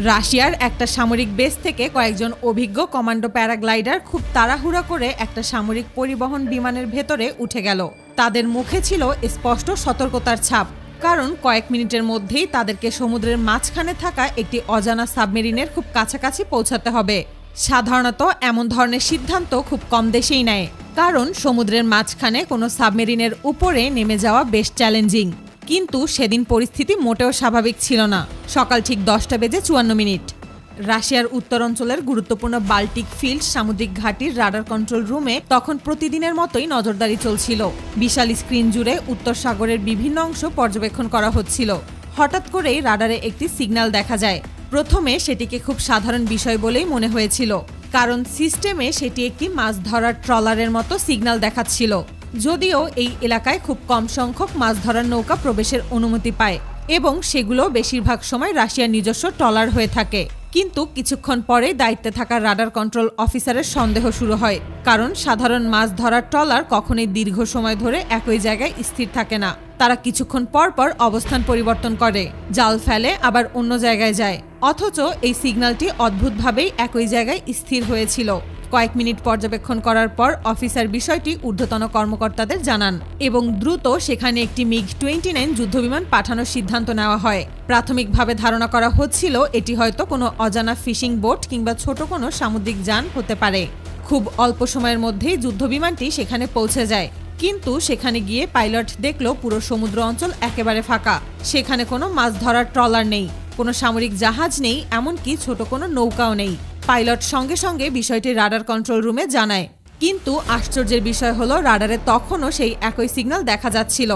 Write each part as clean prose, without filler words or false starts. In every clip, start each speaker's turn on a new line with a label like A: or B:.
A: রাশিয়ার একটা সামরিক বেস থেকে কয়েকজন অভিজ্ঞ কমান্ডো প্যারাগ্লাইডার খুব তাড়াহুড়া করে একটা সামরিক পরিবহন বিমানের ভেতরে উঠে গেল। তাদের মুখে ছিল স্পষ্ট সতর্কতার ছাপ, কারণ কয়েক মিনিটের মধ্যেই তাদেরকে সমুদ্রের মাঝখানে থাকা একটি অজানা সাবমেরিনের খুব কাছাকাছি পৌঁছাতে হবে। সাধারণত এমন ধরনের সিদ্ধান্ত খুব কম দেশেই নেয়, কারণ সমুদ্রের মাঝখানে কোনো সাবমেরিনের উপরে নেমে যাওয়া বেশ চ্যালেঞ্জিং। কিন্তু সেদিন পরিস্থিতি মোটেও স্বাভাবিক ছিল না। সকাল ঠিক 10:54। রাশিয়ার উত্তর অঞ্চলের গুরুত্বপূর্ণ বাল্টিক ফিল্ড সামুদ্রিক ঘাঁটির রাডার কন্ট্রোল রুমে তখন প্রতিদিনের মতোই নজরদারি চলছিল। বিশাল স্ক্রিন জুড়ে উত্তর সাগরের বিভিন্ন অংশ পর্যবেক্ষণ করা হচ্ছিল। হঠাৎ করেই রাডারে একটি সিগন্যাল দেখা যায়। প্রথমে সেটিকে খুব সাধারণ বিষয় বলেই মনে হয়েছিল, কারণ সিস্টেমে সেটি একটি মাছ ধরার ট্রলারের মতো সিগন্যাল দেখাচ্ছিল। যদিও এই এলাকায় খুব কম সংখ্যক মাছ ধরার নৌকা প্রবেশের অনুমতি পায় এবং সেগুলো বেশিরভাগ সময় রাশিয়ার নিজস্ব ট্রলার হয়ে থাকে। কিন্তু কিছুক্ষণ পরে দায়িত্বে থাকা রাডার কন্ট্রোল অফিসারের সন্দেহ শুরু হয়, কারণ সাধারণ মাছ ধরার ট্রলার কখনোই দীর্ঘ সময় ধরে একই জায়গায় স্থির থাকে না। তারা কিছুক্ষণ পর পর অবস্থান পরিবর্তন করে, জাল ফেলে, আবার অন্য জায়গায় যায়। অথচ এই সিগন্যালটি অদ্ভুতভাবেই একই জায়গায় স্থির হয়েছিল। কয়েক মিনিট পর্যবেক্ষণ করার পর অফিসার বিষয়টি ঊর্ধ্বতন কর্মকর্তাদের জানান এবং দ্রুত সেখানে একটি MiG-29 যুদ্ধবিমান পাঠানোর সিদ্ধান্ত নেওয়া হয়। প্রাথমিকভাবে ধারণা করা হচ্ছিল এটি হয়তো কোনো অজানা ফিশিং বোট কিংবা ছোট কোনো সামুদ্রিক যান হতে পারে। খুব অল্প সময়ের মধ্যেই যুদ্ধবিমানটি সেখানে পৌঁছে যায়, কিন্তু সেখানে গিয়ে পাইলট দেখল পুরো সমুদ্র অঞ্চল একেবারে ফাঁকা। সেখানে কোনো মাছ ধরার ট্রলার নেই, কোনো সামরিক জাহাজ নেই, এমনকি ছোট কোনো নৌকাও নেই। পাইলট সঙ্গে সঙ্গে বিষয়টি রাডার কন্ট্রোল রুমে জানায়, কিন্তু আশ্চর্যের বিষয় হলো রাডারে তখনও সেই একই সিগন্যাল দেখা যাচ্ছিল।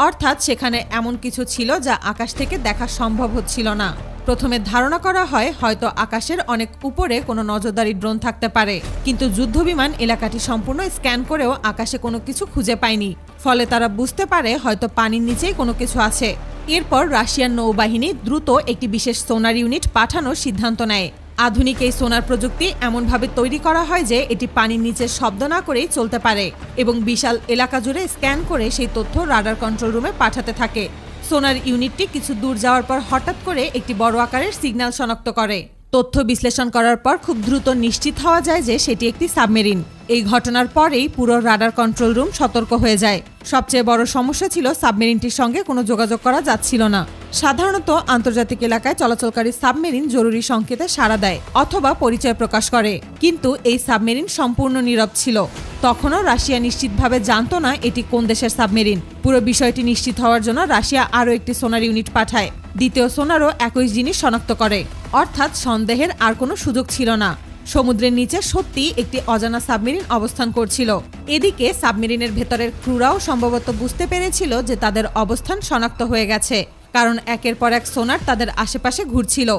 A: অর্থাৎ সেখানে এমন কিছু ছিল যা আকাশ থেকে দেখা সম্ভব হচ্ছিল না। প্রথমে ধারণা করা হয় হয়তো আকাশের অনেক উপরে কোনো নজরদারি ড্রোন থাকতে পারে, কিন্তু যুদ্ধবিমান এলাকাটি সম্পূর্ণ স্ক্যান করেও আকাশে কোনো কিছু খুঁজে পায়নি। ফলে তারা বুঝতে পারে হয়তো পানির নিচেই কোনো কিছু আছে। এরপর রাশিয়ান নৌবাহিনী দ্রুত একটি বিশেষ সোনার ইউনিট পাঠানোর সিদ্ধান্ত নেয়। আধুনিক এই সোনার প্রযুক্তি এমনভাবে তৈরি করা হয় যে এটি পানির নিচে শব্দ না করেই চলতে পারে এবং বিশাল এলাকা জুড়ে স্ক্যান করে সেই তথ্য রাডার কন্ট্রোল রুমে পাঠাতে থাকে। সোনার ইউনিটটি কিছু দূর যাওয়ার পর হঠাৎ করে একটি বড় আকারের সিগন্যাল শনাক্ত করে। তথ্য বিশ্লেষণ করার পর খুব দ্রুত নিশ্চিত হওয়া যায় যে সেটি একটি সাবমেরিন। এই ঘটনার পরেই পুরো রাডার কন্ট্রোল রুম সতর্ক হয়ে যায়। সবচেয়ে বড় সমস্যা ছিল সাবমেরিনটির সঙ্গে কোনো যোগাযোগ করা যাচ্ছিল না। সাধারণত আন্তর্জাতিক এলাকায় চলাচলকারী সাবমেরিন জরুরি সংকেতে সাড়া দেয় অথবা পরিচয় প্রকাশ করে, কিন্তু এই সাবমেরিন সম্পূর্ণ নীরব ছিল। তখনও রাশিয়া নিশ্চিতভাবে জানত না এটি কোন দেশের সাবমেরিন। পুরো বিষয়টি নিশ্চিত হওয়ার জন্য রাশিয়া আরও একটি সোনার ইউনিট পাঠায়। দ্বিতীয় সোনারও একই জিনিস শনাক্ত করে, অর্থাৎ সন্দেহের আর কোনো সুযোগ ছিল না। সমুদ্রের নিচে সত্যি একটি অজানা সাবমেরিন অবস্থান করছিল। এদিকে সাবমেরিনের ভেতরের ক্রুরাও সম্ভবত বুঝতে পেরেছিল যে তাদের অবস্থান শনাক্ত হয়ে গেছে, কারণ একের পর এক সোনার তাদের আশেপাশে ঘুরছিল।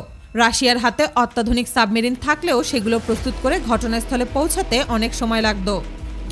A: রাশিয়ার হাতে অত্যাধুনিক সাবমেরিন থাকলেও সেগুলো প্রস্তুত করে ঘটনাস্থলে পৌঁছাতে অনেক সময় লাগতো।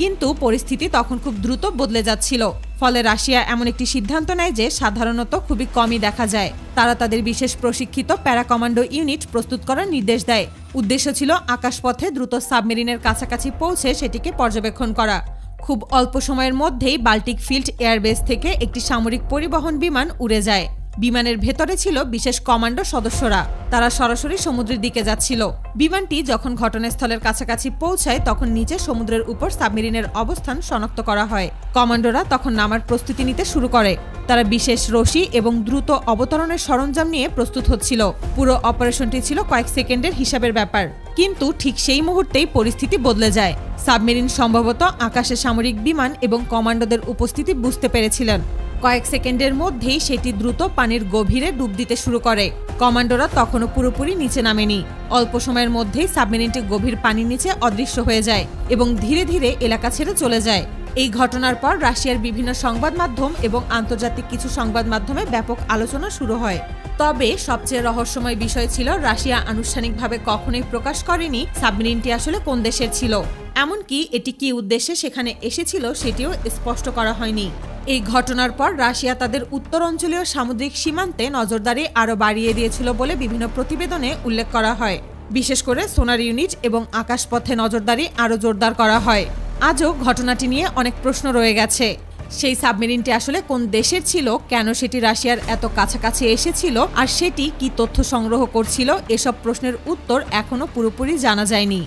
A: কিন্তু পরিস্থিতি তখন খুব দ্রুত বদলে যাচ্ছিল। ফলে রাশিয়া এমন একটি সিদ্ধান্ত নেয় যে সাধারণত খুবই কমই দেখা যায়। তারা তাদের বিশেষ প্রশিক্ষিত প্যারাকমান্ডো ইউনিট প্রস্তুত করার নির্দেশ দেয়। উদ্দেশ্য ছিল আকাশপথে দ্রুত সাবমেরিনের কাছাকাছি পৌঁছে সেটিকে পর্যবেক্ষণ করা। খুব অল্প সময়ের মধ্যেই বাল্টিক ফিল্ড এয়ারবেস থেকে একটি সামরিক পরিবহন বিমান উড়ে যায়। বিমানের ভেতরে ছিল বিশেষ কমান্ডো সদস্যরা। তারা সরাসরি সমুদ্রের দিকে যাচ্ছিল। বিমানটি যখন ঘটনাস্থলের কাছাকাছি পৌঁছায় তখন নিচে সমুদ্রের উপর সাবমেরিনের অবস্থান শনাক্ত করা হয়। কমান্ডোরা তখন নামার প্রস্তুতি নিতে শুরু করে। তারা বিশেষ রশি এবং দ্রুত অবতরণের সরঞ্জাম নিয়ে প্রস্তুত হচ্ছিল। পুরো অপারেশনটি ছিল কয়েক সেকেন্ডের হিসাবের ব্যাপার, কিন্তু ঠিক সেই মুহূর্তেই পরিস্থিতি বদলে যায়। সাবমেরিন সম্ভবত আকাশে সামরিক বিমান এবং কমান্ডোদের উপস্থিতি বুঝতে পেরেছিলেন। কয়েক সেকেন্ডের মধ্যেই সেটি দ্রুত পানির গভীরে ডুব দিতে শুরু করে। কমান্ডোরা তখনও পুরোপুরি নিচে নামেনি। অল্প সময়ের মধ্যেই সাবমেরিনটি গভীর পানির নিচে অদৃশ্য হয়ে যায় এবং ধীরে ধীরে এলাকা ছেড়ে চলে যায়। এই ঘটনার পর রাশিয়ার বিভিন্ন সংবাদ মাধ্যম এবং আন্তর্জাতিক কিছু সংবাদ মাধ্যমে ব্যাপক আলোচনা শুরু হয়। তবে সবচেয়ে রহস্যময় বিষয় ছিল রাশিয়া আনুষ্ঠানিকভাবে কখনোই প্রকাশ করেনি সাবমেরিনটি আসলে কোন দেশের ছিল। এমনকি এটি কী উদ্দেশ্যে সেখানে এসেছিল সেটিও স্পষ্ট করা হয়নি। এই ঘটনার পর রাশিয়া তাদের উত্তর অঞ্চলীয় সামুদ্রিক সীমান্তে নজরদারি আরও বাড়িয়ে দিয়েছিল বলে বিভিন্ন প্রতিবেদনে উল্লেখ করা হয়। বিশেষ করে সোনার ইউনিট এবং আকাশপথে নজরদারি আরও জোরদার করা হয়। আজও ঘটনাটি নিয়ে অনেক প্রশ্ন রয়ে গেছে। সেই সাবমেরিনটি আসলে কোন দেশের ছিল, কেন সেটি রাশিয়ার এত কাছাকাছি এসেছিল, আর সেটি কি তথ্য সংগ্রহ করছিল, এসব প্রশ্নের উত্তর এখনো পুরোপুরি জানা যায়নি।